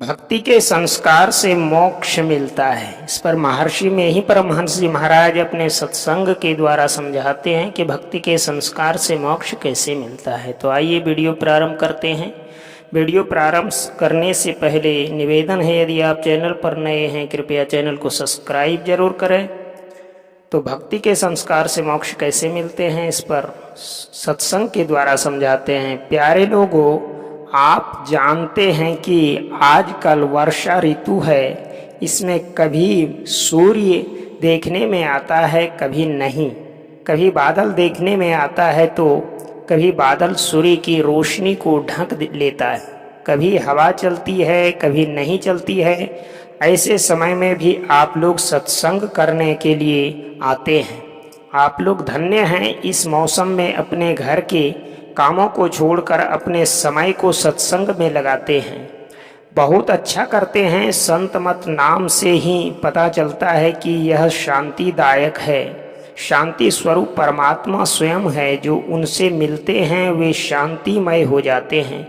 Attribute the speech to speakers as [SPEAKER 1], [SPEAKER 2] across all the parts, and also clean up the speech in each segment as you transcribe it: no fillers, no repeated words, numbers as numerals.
[SPEAKER 1] भक्ति के संस्कार से मोक्ष मिलता है। इस पर महर्षि में ही परमहंस जी महाराज अपने सत्संग के द्वारा समझाते हैं कि भक्ति के संस्कार से मोक्ष कैसे मिलता है। तो आइए वीडियो प्रारंभ करते हैं। वीडियो प्रारंभ करने से पहले निवेदन है, यदि आप चैनल पर नए हैं कृपया चैनल को सब्सक्राइब जरूर करें। तो भक्ति के संस्कार से मोक्ष कैसे मिलते हैं, इस पर सत्संग के द्वारा समझाते हैं। प्यारे लोगों, आप जानते हैं कि आजकल वर्षा ऋतु है, इसमें कभी सूर्य देखने में आता है कभी नहीं, कभी बादल देखने में आता है तो कभी बादल सूर्य की रोशनी को ढक लेता है, कभी हवा चलती है कभी नहीं चलती है। ऐसे समय में भी आप लोग सत्संग करने के लिए आते हैं। आप लोग धन्य हैं, इस मौसम में अपने घर के कामों को छोड़कर अपने समय को सत्संग में लगाते हैं। बहुत अच्छा करते हैं। संत मत नाम से ही पता चलता है कि यह शांतिदायक है। शांति स्वरूप परमात्मा स्वयं है, जो उनसे मिलते हैं वे शांतिमय हो जाते हैं।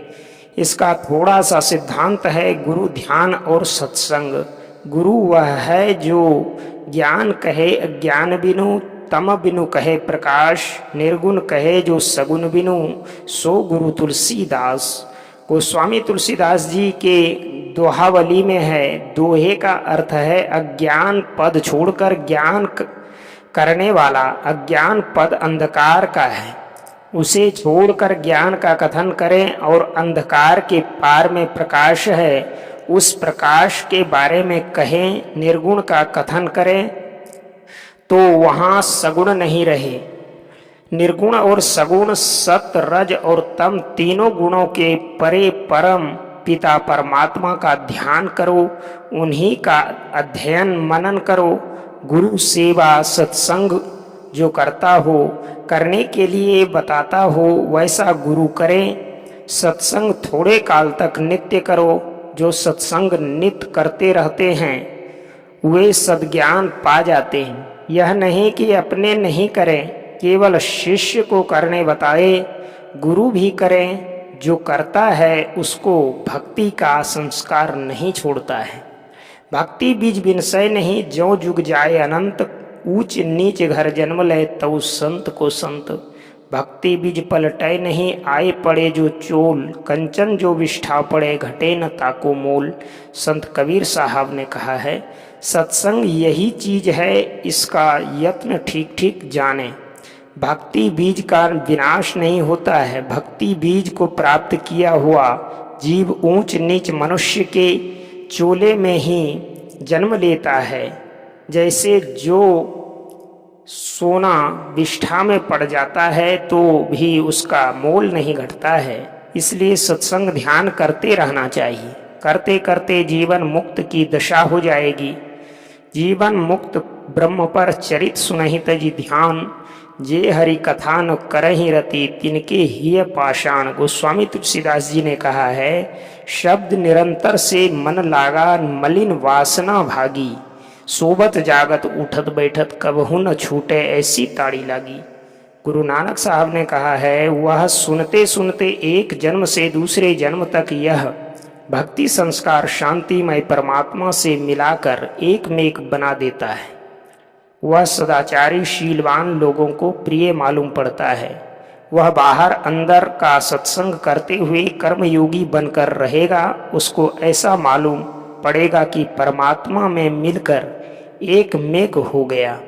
[SPEAKER 1] इसका थोड़ा सा सिद्धांत है, गुरु ध्यान और सत्संग। गुरु वह है जो ज्ञान कहे अज्ञान बिनु, तम बिनु कहे प्रकाश, निर्गुण कहे जो सगुण बिनु, सो गुरु तुलसीदास। गोस्वामी तुलसीदास जी के दोहावली में है, दोहे का अर्थ है अज्ञान पद छोड़कर ज्ञान करने वाला। अज्ञान पद अंधकार का है, उसे छोड़कर ज्ञान का कथन करें, और अंधकार के पार में प्रकाश है, उस प्रकाश के बारे में कहें। निर्गुण का कथन करें तो वहाँ सगुण नहीं रहे। निर्गुण और सगुण, सत रज और तम तीनों गुणों के परे परम पिता परमात्मा का ध्यान करो, उन्हीं का अध्ययन मनन करो। गुरु सेवा सत्संग जो करता हो, करने के लिए बताता हो, वैसा गुरु करें। सत्संग थोड़े काल तक नित्य करो। जो सत्संग नित्य करते रहते हैं वे सद्ज्ञान पा जाते हैं। यह नहीं कि अपने नहीं करें, केवल शिष्य को करने बताए। गुरु भी करें, जो करता है उसको भक्ति का संस्कार नहीं छोड़ता है। भक्ति बीज बिनसै नहीं, ज्यों जुग जाए अनंत। ऊंच नीच घर जन्म ले तऊ संत को संत। भक्ति बीज पलटै नहीं, आए पड़े जो चोल। कंचन जो विष्ठा पड़े, घटे न ताको मोल। संत कबीर साहब ने कहा है, सत्संग यही चीज है, इसका यत्न ठीक ठीक जाने। भक्ति बीज का विनाश नहीं होता है। भक्ति बीज को प्राप्त किया हुआ जीव ऊंच नीच मनुष्य के चोले में ही जन्म लेता है। जैसे जो सोना विष्ठा में पड़ जाता है तो भी उसका मोल नहीं घटता है। इसलिए सत्संग ध्यान करते रहना चाहिए। करते करते जीवन मुक्त की दशा हो जाएगी। जीवन मुक्त ब्रह्म पर चरित सुनहि तजि ध्यान। जे हरि कथा न करहि रति, तिनके हिय पाषाण। गोस्वामी तुलसीदास जी ने कहा है, शब्द निरंतर से मन लागा, मलिन वासना भागी। सोबत जागत उठत बैठत, कबहु न छूटे ऐसी ताड़ी लागी। गुरु नानक साहब ने कहा है, वह सुनते सुनते एक जन्म से दूसरे जन्म तक यह भक्ति संस्कार शांतिमय परमात्मा से मिलाकर एक में एक बना देता है। वह सदाचारी शीलवान लोगों को प्रिय मालूम पड़ता है। वह बाहर अंदर का सत्संग करते हुए कर्मयोगी बनकर रहेगा। उसको ऐसा मालूम पड़ेगा कि परमात्मा में मिलकर एक मेघ हो गया।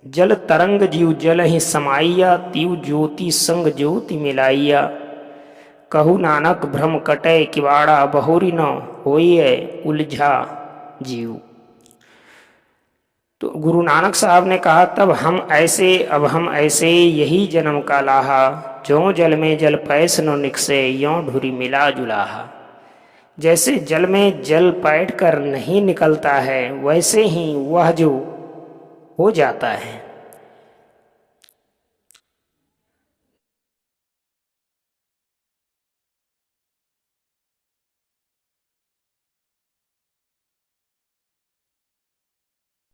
[SPEAKER 1] जल तरंग जीव जल ही समाइया, तीव ज्योति संग ज्योति मिलाइया। कहु नानक भ्रम कटै किवाड़ा, बहुरी न होइए उलझा जीव। तो गुरु नानक साहब ने कहा, अब हम ऐसे यही जन्म का लाहा। ज्यों जल में जल पैस न निकसे, यों ढुरी मिला जुलाहा। जैसे जल में जल पैठ कर नहीं निकलता है, वैसे ही वह जो हो जाता है